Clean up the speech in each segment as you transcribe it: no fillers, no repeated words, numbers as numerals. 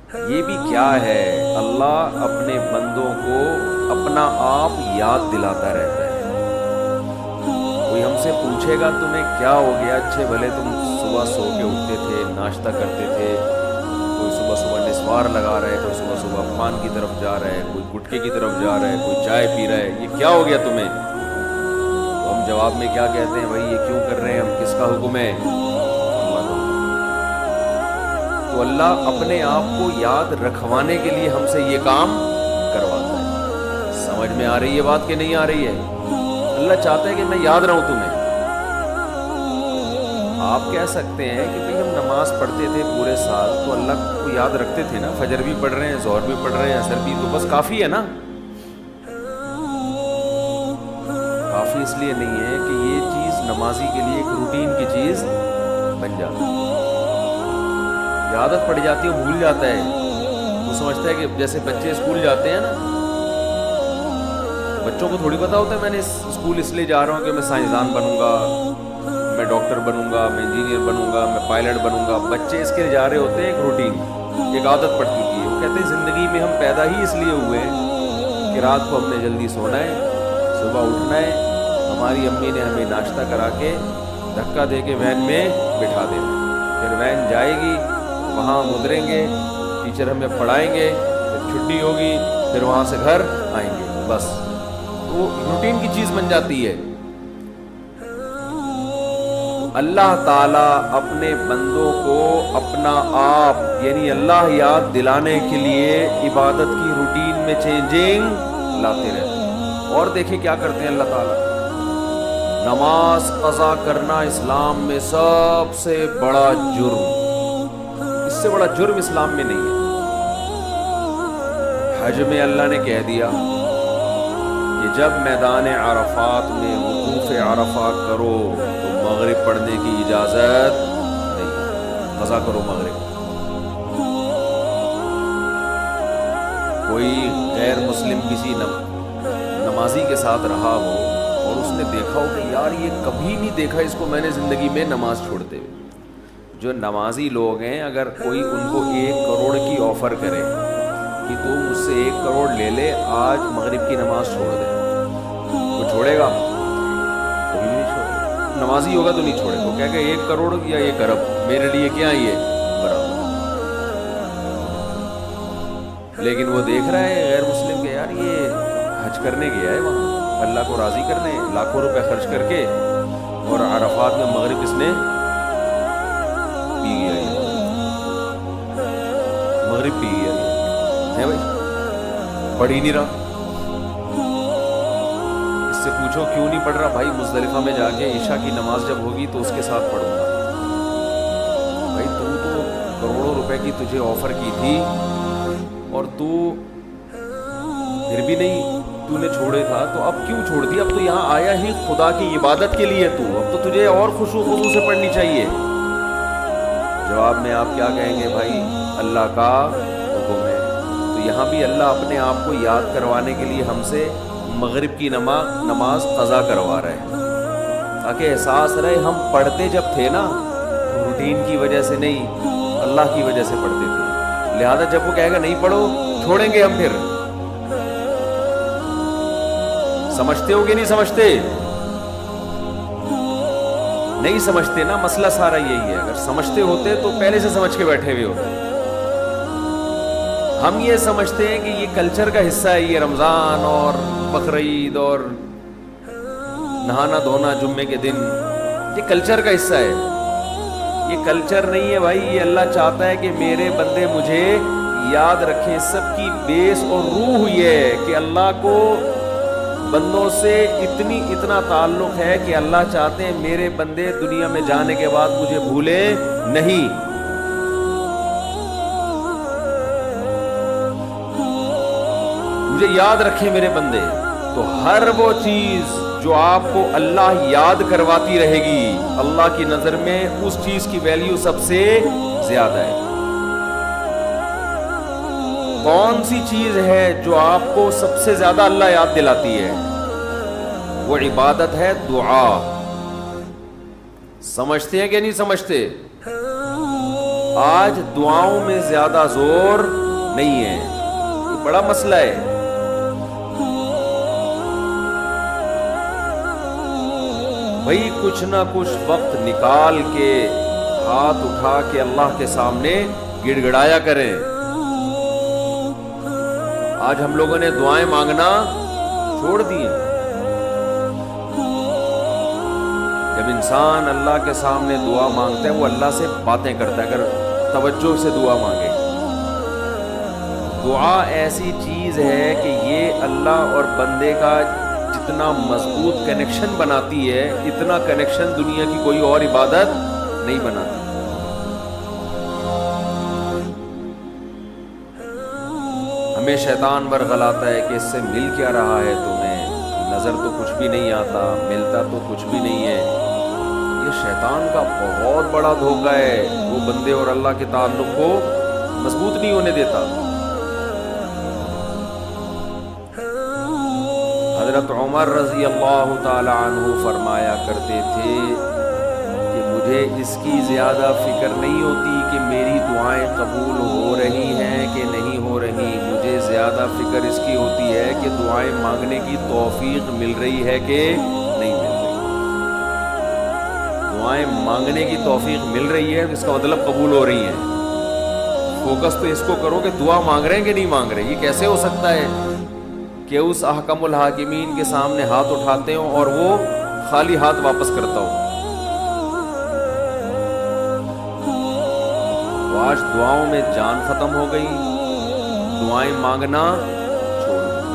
یہ بھی کیا ہے، اللہ اپنے بندوں کو اپنا آپ یاد دلاتا رہتا ہے۔ کوئی ہم سے پوچھے گا تمہیں کیا ہو گیا، اچھے بھلے تم صبح سو کے اٹھتے تھے، ناشتہ کرتے تھے، کوئی صبح صبح نسوار لگا رہا ہے، کوئی صبح صبح پان کی طرف جا رہا ہے، کوئی گٹکے کی طرف جا رہا ہے، کوئی چائے پی رہا ہے، یہ کیا ہو گیا تمہیں؟ تو ہم جواب میں کیا کہتے ہیں؟ بھائی یہ کیوں کر رہے ہیں ہم، کس کا حکم ہے؟ اللہ کا حکم۔ تو اللہ اپنے آپ کو یاد رکھوانے کے لیے ہم سے یہ کام کرواتا ہے۔ سمجھ میں آ رہی ہے بات کہ نہیں آ رہی ہے؟ اللہ چاہتا ہے کہ میں یاد رہوں تمہیں۔ آپ کہہ سکتے ہیں کہ بھئی ہم نماز پڑھتے تھے پورے سال تو اللہ کو یاد رکھتے تھے نا، فجر بھی پڑھ رہے ہیں، ظہر بھی پڑھ رہے ہیں، عصر بھی، تو بس کافی ہے نا۔ کافی اس لیے نہیں ہے کہ یہ چیز نمازی کے لیے ایک روٹین کی چیز بن جاتی ہے، یہ عادت پڑ جاتی ہے، بھول جاتا ہے۔ وہ سمجھتا ہے کہ جیسے بچے اسکول جاتے ہیں نا، بچوں کو تھوڑی پتہ ہوتا ہے میں نے اسکول اس لیے جا رہا ہوں کہ میں سائنسدان بنوں گا، میں ڈاکٹر بنوں گا، میں انجینئر بنوں گا، میں پائلٹ بنوں گا۔ بچے اس کے لیے جا رہے ہوتے ہیں، ایک روٹین، ایک عادت پڑ چکی ہے۔ وہ کہتے ہیں زندگی میں ہم پیدا ہی اس لیے ہوئے کہ رات کو ہم نے جلدی سونا ہے، صبح اٹھنا ہے، ہماری امی نے ہمیں ناشتہ کرا کے دھکا دے کے وین میں بٹھا دینا، پھر وین جائے گی، وہاں ہم اتریں گے، ٹیچر ہمیں پڑھائیں گے، پھر چھٹی ہوگی، پھر وہاں سے گھر آئیں گے، بس۔ وہ روٹین کی چیز بن جاتی ہے۔ اللہ تعالیٰ اپنے بندوں کو اپنا آپ یعنی اللہ یاد دلانے کے لیے عبادت کی روٹین میں چینجنگ لاتے رہتے ہیں۔ اور دیکھیں کیا کرتے ہیں اللہ تعالیٰ، نماز قضا کرنا اسلام میں سب سے بڑا جرم، اس سے بڑا جرم اسلام میں نہیں ہے۔ حج میں اللہ نے کہہ دیا کہ جب میدان عرفات میں وقوف عرفہ کرو تو مغرب پڑھنے کی اجازت نہیں، قضا کرو مغرب۔ کوئی غیر مسلم کسی نمازی کے ساتھ رہا ہو اور اس نے دیکھا ہو کہ یار یہ کبھی نہیں دیکھا اس کو میں نے زندگی میں نماز چھوڑتے ہوئے۔ جو نمازی لوگ ہیں اگر کوئی ان کو 1 کروڑ کی آفر کرے کہ تو مجھ سے 1 کروڑ لے لے، آج مغرب کی نماز چھوڑ دے، وہ چھوڑے گا؟ کبھی نہیں چھوڑے گا۔ نمازی ہوگا تو نہیں چھوڑے گا، وہ کہے گا 1 کروڑ یا 1 ارب میرے لیے کیا یہ برابر۔ لیکن وہ دیکھ رہا ہے غیر مسلم کہ یار یہ حج کرنے گیا ہے وہاں اللہ کو راضی کرنے، لاکھوں روپے خرچ کر کے، اور عرفات میں مغرب اس نے پی گیا ہے، مغرب پی گیا ہے بھائی، پڑھ ہی نہیں رہا۔ اس سے پوچھو کیوں نہیں پڑھ رہا؟ بھائی مزدلفہ میں جا کے عشاء کی نماز جب ہوگی تو اس کے ساتھ پڑھوں گا۔ بھائی تو کروڑوں روپے کی تجھے آفر کی تھی اور تو پھر بھی نہیں تو نے چھوڑے تھا، تو اب کیوں چھوڑ دی؟ اب تو یہاں آیا ہی خدا کی عبادت کے لیے، تو اب تو تجھے اور خشوع و خضوع سے پڑھنی چاہیے۔ جواب میں آپ کیا کہیں گے؟ بھائی اللہ کا حکم ہے۔ تو یہاں بھی اللہ اپنے آپ کو یاد کروانے کے لیے ہم سے مغرب کی نماز قضا کروا رہے ہیں، تاکہ احساس رہے ہم پڑھتے جب تھے نا روٹین کی وجہ سے نہیں، اللہ کی وجہ سے پڑھتے تھے۔ لہذا جب وہ کہے گا نہیں پڑھو، چھوڑیں گے ہم پھر۔ سمجھتے ہو کہ نہیں سمجھتے؟ نہیں سمجھتے نا، مسئلہ سارا یہی ہے۔ اگر سمجھتے ہوتے تو پہلے سے سمجھ کے بیٹھے ہوئے ہوتے۔ ہم یہ سمجھتے ہیں کہ یہ کلچر کا حصہ ہے، یہ رمضان اور بقرعید اور نہانا دھونا جمعے کے دن، یہ کلچر کا حصہ ہے۔ یہ کلچر نہیں ہے بھائی، یہ اللہ چاہتا ہے کہ میرے بندے مجھے یاد رکھیں۔ سب کی بیس اور روح یہ ہے کہ اللہ کو بندوں سے اتنا تعلق ہے کہ اللہ چاہتے ہیں میرے بندے دنیا میں جانے کے بعد مجھے بھولیں نہیں۔ مجھے یاد رکھیں میرے بندے۔ تو ہر وہ چیز جو آپ کو اللہ یاد کرواتی رہے گی، اللہ کی نظر میں اس چیز کی ویلیو سب سے زیادہ ہے۔ کون سی چیز ہے جو آپ کو سب سے زیادہ اللہ یاد دلاتی ہے؟ وہ عبادت ہے، دعا۔ سمجھتے ہیں کہ نہیں سمجھتے؟ آج دعاؤں میں زیادہ زور نہیں ہے، یہ بڑا مسئلہ ہے۔ بھائی کچھ نہ کچھ وقت نکال کے ہاتھ اٹھا کے اللہ کے سامنے گڑ گڑایا کریں۔ آج ہم لوگوں نے دعائیں مانگنا چھوڑ دی۔ جب انسان اللہ کے سامنے دعا مانگتا ہے وہ اللہ سے باتیں کرتا ہے، اگر توجہ سے دعا مانگے۔ دعا ایسی چیز ہے کہ یہ اللہ اور بندے کا جتنا مضبوط کنیکشن بناتی ہے، اتنا کنیکشن دنیا کی کوئی اور عبادت نہیں بناتی۔ ہمیں شیطان برغلاتا ہے کہ اس سے مل کیا رہا ہے تمہیں، نظر تو کچھ بھی نہیں آتا، ملتا تو کچھ بھی نہیں ہے۔ یہ شیطان کا بہت بڑا دھوکہ ہے، وہ بندے اور اللہ کے تعلق کو مضبوط نہیں ہونے دیتا۔ حضرت عمر رضی اللہ تعالی عنہ فرمایا کرتے تھے کہ مجھے اس کی زیادہ فکر نہیں ہوتی کہ میری دعائیں قبول ہو رہی ہیں کہ نہیں ہو رہی، مجھے زیادہ فکر اس کی ہوتی ہے کہ دعائیں مانگنے کی توفیق مل رہی ہے کہ نہیں مل رہی۔ دعائیں مانگنے کی توفیق مل رہی ہے اس کا مطلب قبول ہو رہی ہیں۔ فوکس تو اس کو کرو کہ دعا مانگ رہے ہیں کہ نہیں مانگ رہے۔ یہ کیسے ہو سکتا ہے کہ اس احکم الحاکمین کے سامنے ہاتھ اٹھاتے ہوں اور وہ خالی ہاتھ واپس کرتا ہوں؟ تو آج دعاؤں میں جان ختم ہو گئی، دعائیں مانگنا چھوڑ دیں۔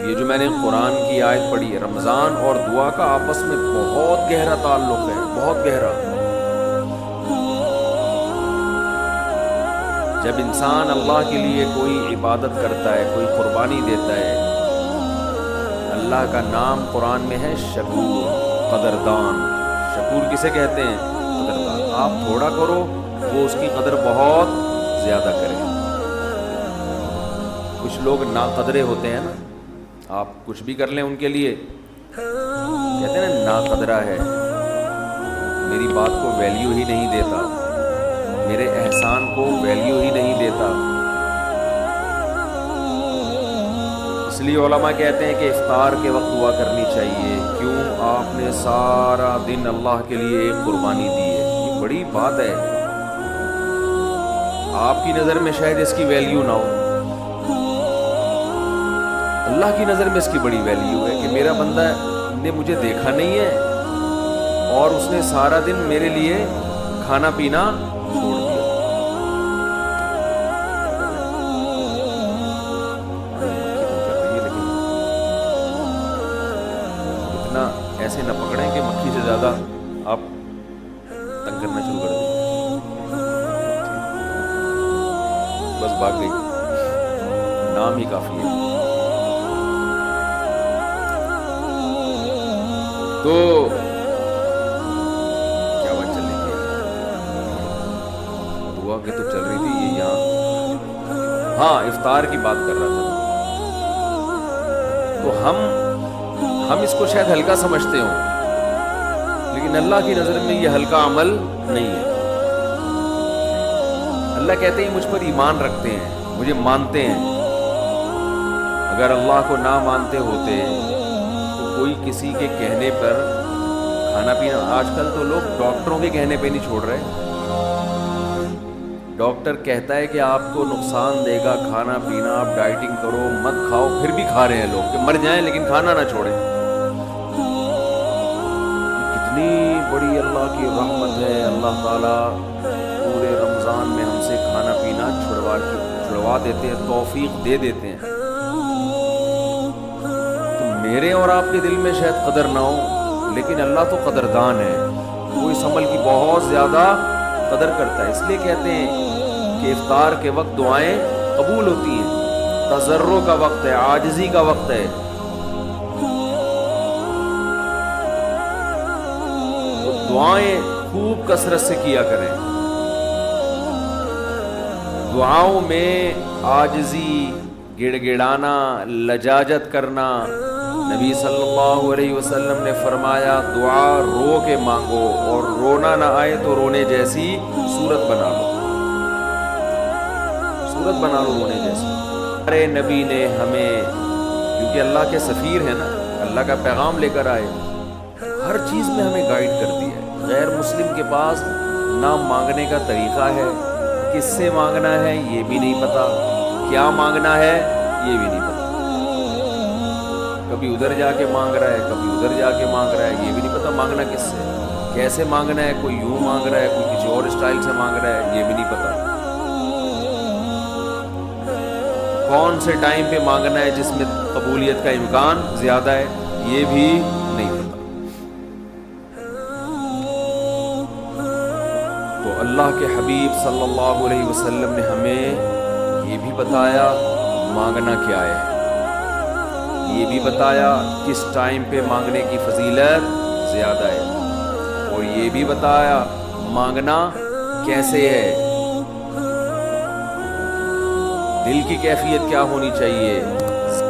یہ جو میں نے قرآن کی آیت پڑھی ہے، رمضان اور دعا کا آپس میں بہت گہرا تعلق ہے، بہت گہرا۔ جب انسان اللہ کے لیے کوئی عبادت کرتا ہے، کوئی قربانی دیتا ہے، اللہ کا نام قرآن میں ہے شکور، قدردان۔ شکور کسے کہتے ہیں؟ قدردان۔ آپ تھوڑا کرو وہ اس کی قدر بہت زیادہ کرے۔ کچھ لوگ ناقدرے ہوتے ہیں نا، آپ کچھ بھی کر لیں ان کے لیے کہتے ہیں نا ناقدرہ ہے، میری بات کو ویلیو ہی نہیں دیتا، میرے احسان کو ویلیو ہی نہیں دیتا۔ اس لیے علماء کہتے ہیں کہ افطار کے وقت دعا کرنی چاہیے۔ کیوں؟ آپ نے سارا دن اللہ کے لیے ایک قربانی دی ہے، یہ بڑی بات ہے۔ آپ کی نظر میں شاید اس کی ویلیو نہ ہو، اللہ کی نظر میں اس کی بڑی ویلیو ہے کہ میرا بندہ نے مجھے دیکھا نہیں ہے اور اس نے سارا دن میرے لیے کھانا پینا چھوڑ دیا۔ لیکن اتنا ایسے نہ پکڑیں کہ مکھی سے زیادہ آپ تنگ کرنا شروع کر دیں۔ بس بھاگ گئی، نام ہی کافی ہے۔ تو کیا بات چل رہی تھی؟ دعا کی تو چل رہی تھی یہ یہاں، ہاں افطار کی بات کر رہا تھا۔ تو ہم اس کو شاید ہلکا سمجھتے ہوں، لیکن اللہ کی نظر میں یہ ہلکا عمل نہیں ہے۔ اللہ کہتے ہیں مجھ پر ایمان رکھتے ہیں، مجھے مانتے ہیں۔ اگر اللہ کو نہ مانتے ہوتے تو کوئی کسی کے کہنے پر کھانا پینا، آج کل تو لوگ ڈاکٹروں کے کہنے پہ نہیں چھوڑ رہے۔ ڈاکٹر کہتا ہے کہ آپ کو نقصان دے گا کھانا پینا، آپ ڈائٹنگ کرو، مت کھاؤ، پھر بھی کھا رہے ہیں لوگ کہ مر جائیں لیکن کھانا نہ چھوڑیں۔ کتنی بڑی اللہ کی رحمت ہے، اللہ تعالیٰ پورے رمضان میں ہم سے کھانا پینا چھڑوا دیتے ہیں، توفیق دے دیتے ہیں۔ تو میرے اور آپ کے دل میں شاید قدر نہ ہو، لیکن اللہ تو قدردان ہے، وہ اس عمل کی بہت زیادہ قدر کرتا ہے۔ اس لیے کہتے ہیں کہ افطار کے وقت دعائیں قبول ہوتی ہیں، تضرع کا وقت ہے، عاجزی کا وقت ہے۔ تو دعائیں خوب کثرت سے کیا کریں۔ دعاؤں میں عاجزی، گڑ گڑانا، لجاجت کرنا، نبی صلی اللہ علیہ وسلم نے فرمایا دعا رو کے مانگو اور رونا نہ آئے تو رونے جیسی صورت بنا لو، صورت بنا لو رونے جیسی۔ ہمارے نبی نے ہمیں، کیونکہ اللہ کے سفیر ہیں نا، اللہ کا پیغام لے کر آئے، ہر چیز میں ہمیں گائیڈ کرتی ہے۔ غیر مسلم کے پاس نہ مانگنے کا طریقہ ہے، کس سے مانگنا ہے یہ بھی نہیں پتا، کیا مانگنا ہے یہ بھی نہیں پتا، کبھی ادھر جا کے مانگ رہا ہے، کبھی ادھر جا کے مانگ رہا ہے، یہ بھی نہیں پتا مانگنا کس سے، کیسے مانگنا ہے، کوئی یوں مانگ رہا ہے، کوئی کسی اور اسٹائل سے مانگ رہا ہے، یہ بھی نہیں پتا، کون سے ٹائم پہ مانگنا ہے جس میں قبولیت کا امکان زیادہ ہے یہ بھی نہیں پتا۔ تو اللہ کے حبیب صلی اللہ علیہ وسلم نے ہمیں یہ بھی بتایا مانگنا کیا ہے، یہ بھی بتایا کس ٹائم پہ مانگنے کی فضیلت زیادہ ہے، اور یہ بھی بتایا مانگنا کیسے ہے، دل کی کیفیت کیا ہونی چاہیے،